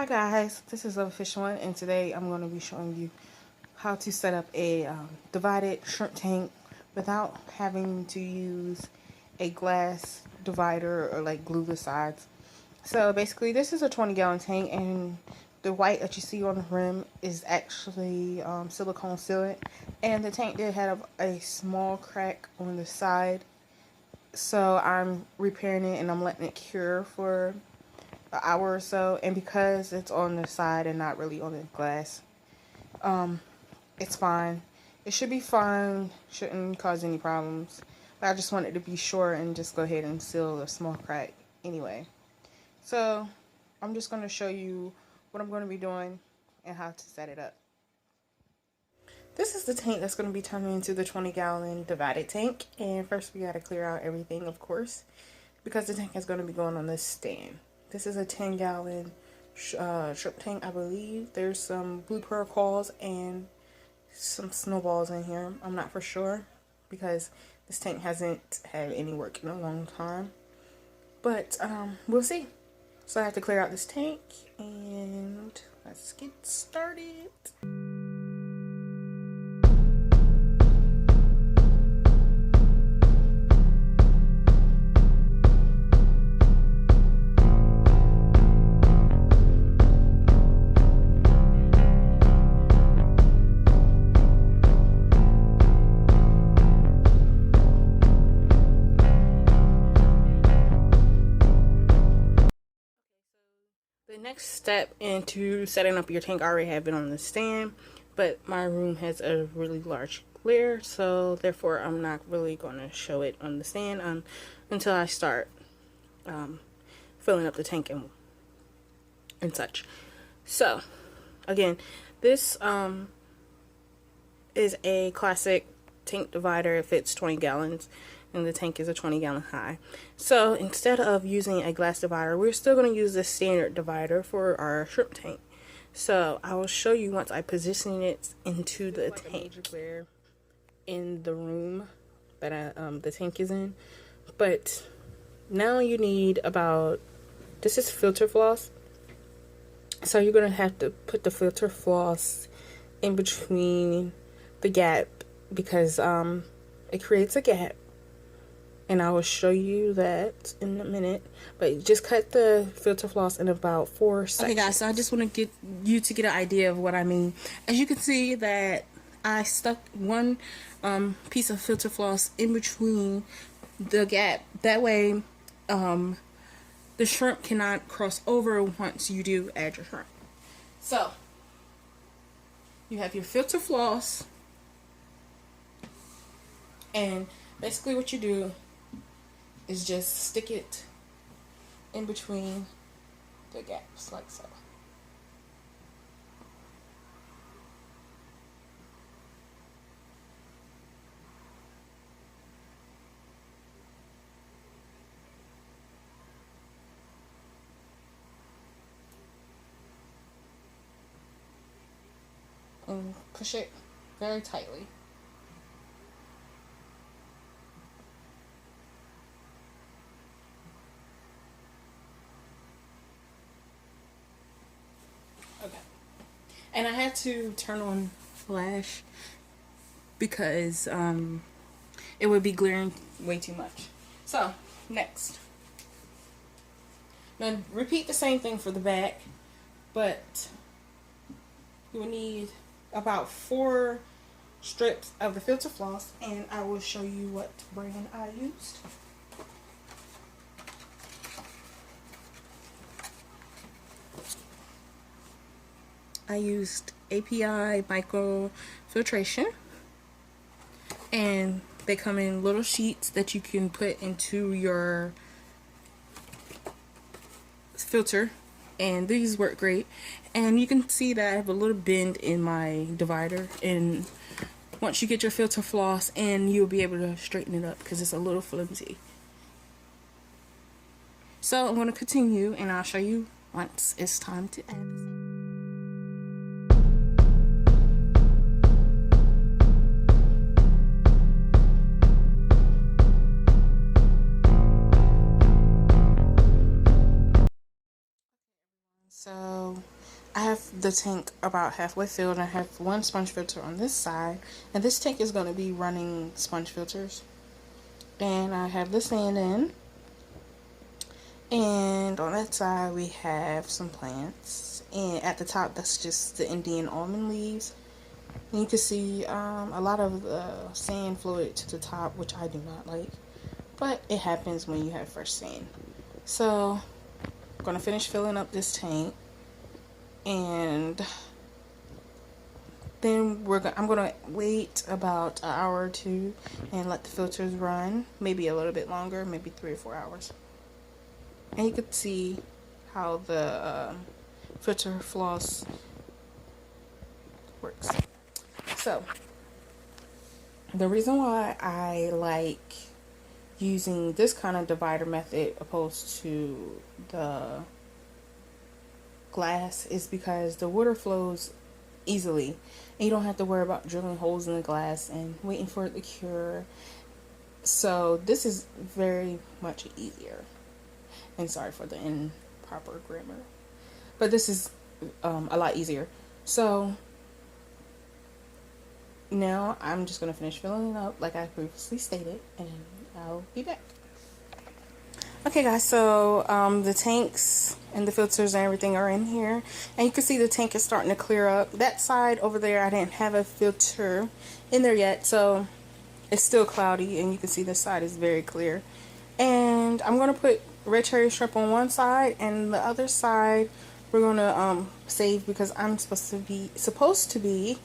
guys, this is Official One, and today I'm going to be showing you how to set up a divided shrimp tank without having to use a glass divider or like glue the sides. So basically this is a 20-gallon tank, and the white that you see on the rim is actually silicone sealant, and the tank did have a small crack on the side, so I'm repairing it and I'm letting it cure for an hour or so. And because it's on the side and not really on the glass, it's fine. It should be fine, shouldn't cause any problems, but I just wanted to be sure and just go ahead and seal a small crack anyway. So I'm just going to show you what I'm going to be doing and how to set it up. This is the tank that's going to be turning into the 20-gallon divided tank, and first we got to clear out everything, of course, because the tank is going to be going on this stand. This is a 10-gallon shrimp tank, I believe. There's some blue pearl corals and some snowballs in here. I'm not for sure because this tank hasn't had any work in a long time, but we'll see. So I have to clear out this tank, and let's get started. The next step into setting up your tank, I already have it on the stand, but my room has a really large glare, so therefore I'm not really going to show it on the stand until I start filling up the tank and such. So again, this is a classic tank divider. It fits 20 gallons. And the tank is a 20-gallon high. So instead of using a glass divider, we're still going to use the standard divider for our shrimp tank. So I will show you once I position it into the tank in the room that the tank is in. But now you need this is filter floss. So you're going to have to put the filter floss in between the gap because it creates a gap. And I will show you that in a minute. But just cut the filter floss in about 4 seconds. Okay guys, so I just want to get you to get an idea of what I mean. As you can see that I stuck one piece of filter floss in between the gap. That way the shrimp cannot cross over once you do add your shrimp. So you have your filter floss, and basically what you do is just stick it in between the gaps like so. And push it very tightly. Okay. And I had to turn on flash because it would be glaring way too much. So next, now repeat the same thing for the back, but you will need about 4 strips of the filter floss, and I will show you what brand I used. I used API microfiltration, and they come in little sheets that you can put into your filter, and these work great. And you can see that I have a little bend in my divider, and once you get your filter floss in, you'll be able to straighten it up because it's a little flimsy. So I'm going to continue, and I'll show you once it's time to add this. So the tank about halfway filled, and I have one sponge filter on this side, and this tank is going to be running sponge filters. And I have the sand in, and on that side we have some plants, and at the top that's just the Indian almond leaves. And you can see a lot of sand floated to the top, which I do not like, but it happens when you have fresh sand. So I'm gonna finish filling up this tank, and then I'm gonna wait about an hour or two and let the filters run, maybe a little bit longer, maybe 3 or 4 hours. And you can see how the filter floss works. So the reason why I like using this kind of divider method opposed to the glass is because the water flows easily, and you don't have to worry about drilling holes in the glass and waiting for it to cure. So this is very much easier. And sorry for the improper grammar, but this is a lot easier. So now I'm just going to finish filling it up like I previously stated, and I'll be back. Okay guys, so the tanks and the filters and everything are in here, and you can see the tank is starting to clear up. That side over there, I didn't have a filter in there yet, so it's still cloudy, and you can see this side is very clear. And I'm going to put red cherry shrimp on one side, and the other side we're going to save because I'm supposed to be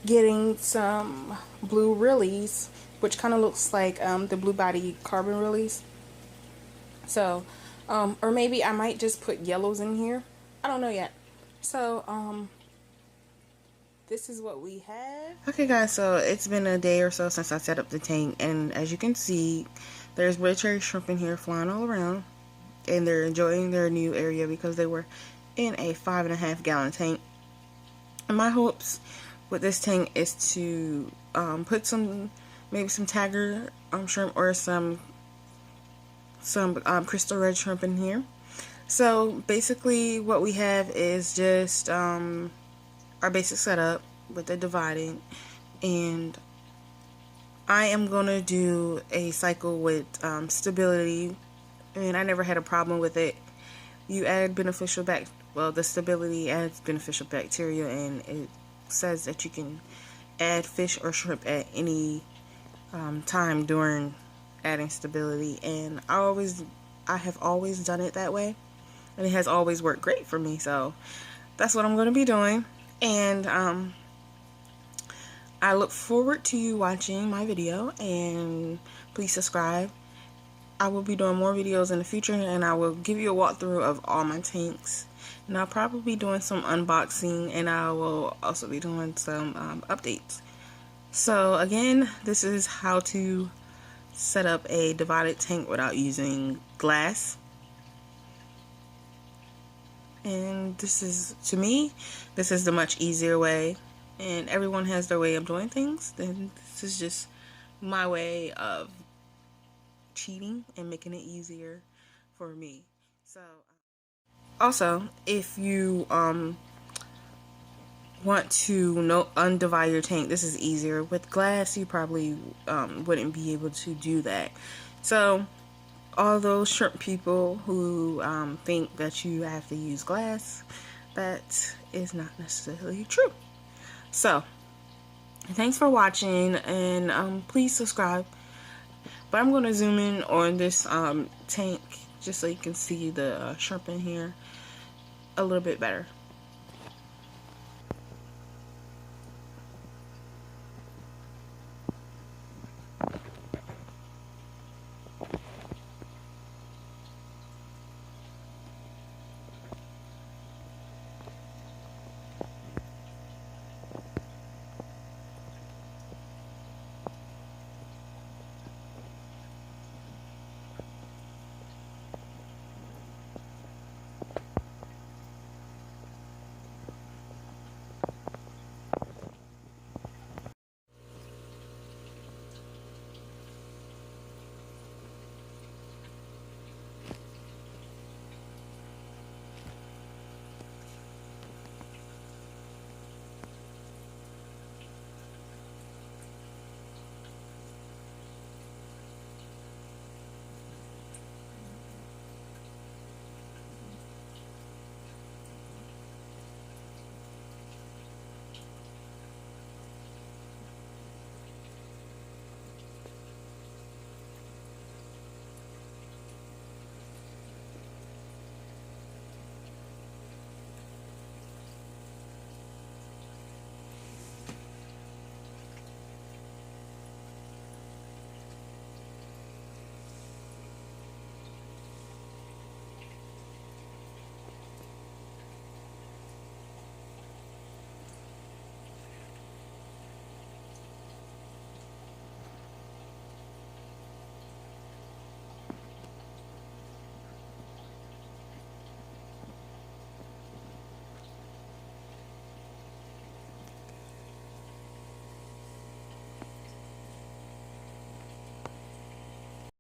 getting some blue Rillies, which kind of looks like the blue body carbon Rillies. So or maybe I might just put yellows in here, I don't know yet. So this is what we have. Okay guys, so it's been a day or so since I set up the tank, and as you can see, there's red cherry shrimp in here flying all around, and they're enjoying their new area because they were in a 5.5 gallon tank. And my hopes with this tank is to put maybe some tiger shrimp or some crystal red shrimp in here. So basically what we have is just our basic setup with the dividing, and I am gonna do a cycle with stability, and I never had a problem with it. You add the stability adds beneficial bacteria, and it says that you can add fish or shrimp at any time during adding stability, and I have always done it that way, and it has always worked great for me. So that's what I'm going to be doing, and I look forward to you watching my video, and please subscribe. I will be doing more videos in the future, and I will give you a walkthrough of all my tanks, and I'll probably be doing some unboxing, and I will also be doing some updates. So again, this is how to set up a divided tank without using glass, and this is, to me, this is the much easier way, and everyone has their way of doing things. Then this is just my way of cheating and making it easier for me. So also, if you want to undivide your tank, this is easier. With glass, you probably wouldn't be able to do that. So all those shrimp people who think that you have to use glass, that is not necessarily true. So thanks for watching, and please subscribe. But I'm going to zoom in on this tank just so you can see the shrimp in here a little bit better.